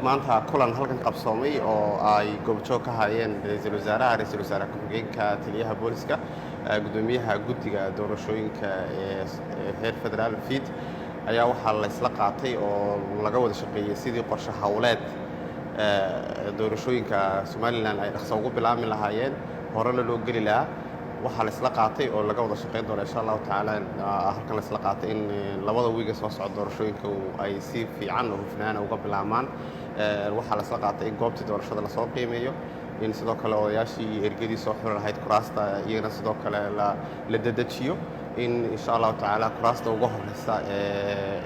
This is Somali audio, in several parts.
maanta kulan halkan qabsoomay oo ay goobjoog ka hayeen ra'iisul wasaaraha, ra'iisul wasaare ku-xigeenka, taliyaha booliska, gudoomiyaha guddiga doorashooyinka ee heer federaal FID ayaa waxaa la isla qaatay oo laga wada shaqeeyey sidii qorshe hawleed doorashooyinka Somaliland ay dhaqso ugu bilaabmi lahaayeen horena loo geli lahaa. waxaa la isla qaatay oo laga wada shaqeyn doono insha allahu tacaala halkan la isla qaatay in labada wiiga soo socda doorashooyinka ay si fiican oo hufnaana uga bilaabmaan. waxaa la isla qaatay in goobtii doorashada lasoo qiimeeyo, in sidoo kale odayaashii iyo ergadii soo xuri lahayd kuraasta iyagana sidoo kale la dedejiyo, in insha allahu tacaala kuraasta uga horeysa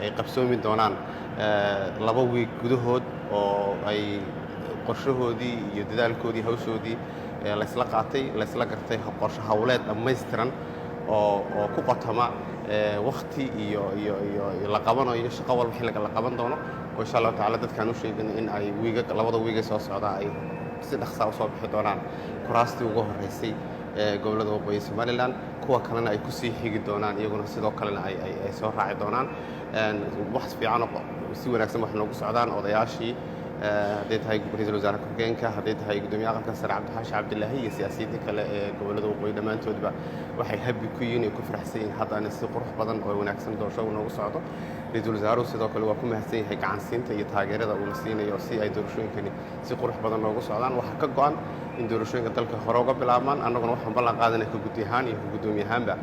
ay qabsoomi doonaan 2 wiig gudahood oo ay qorshahoodii iyo dadaalkoodii hawshoodii la isla qaatay, la isla gartay qorshe hawleed dhammaystiran oo ku qotoma waqti iyo la qabanayo shaqo walba xilliga la qaban doono oo insha allahu tacaala dadkaan u sheegin in ay labada wiiga soo socdaa ay si dhaqsaa u soo bixi doonaan kuraastii ugu horeysay gobollada waqooyi Somaliland, kuwa kalena ay kusii xigi doonaan iyaguna sidoo kalena ay soo raaci doonaan. wax fiican oo si wanaagsan wax noogu socdaan odayaashii hadday tahay ra'iisul wasaare ku-xigeenka, hadday tahay gudoomiyaha aqalka sare Cabdixaashi Cabdilaahi iyo siyaasiyiinta kale ee gobollada waqooyi dhammaantoodba waxay habi ku yihiin ay ku faraxsan yihiin haddana si qurux badan oo wanaagsan doorashadu noogu socdo. ra'iisul wasaaruhu sidoo kale waa ku mahadsan yahay gacansiinta iyo taageerada uuna siinayo si ay doorashooyinkani si qurux badan noogu socdaan. waxaa ka go'an in doorashooyinka dalka hore uga bilaabmaan, annaguna waxaan ballan qaadanay ka guddi ahaan iyo ka gudoomiye ahaanba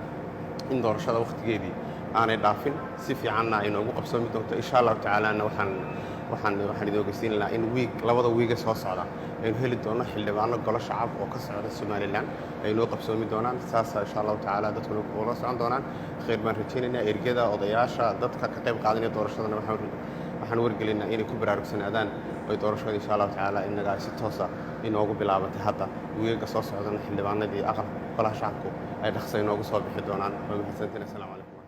in doorashada waqtigeedii aanay dhaafin, si fiicanna ay noogu qabsoomi doonto insha allahu tacaalana waxaan idin ogeysiin lahaa in labada wiiga soo socda aynu heli doono xildhibaano golo shacab oo ka socda Somaliland ay noo qabsoomi doonaan. saasa insha allahu tacaala dadkuna ula socon doonaan. khayr baan rajaynaynaa. ergada, odayaasha, dadka ka qayb qaadanaya doorashadana waxaan wargelinaa inay ku baraarugsanaadaan oy doorashada insha allahu tacaala innaga si toosa inoogu bilaabatay hadda wiigaga soo socdana xildhibaanadii aqalka golaha shacabku ay dhaqso inoogu soo bixi doonaan. waa mahadsantiin. assalaamu calaykum.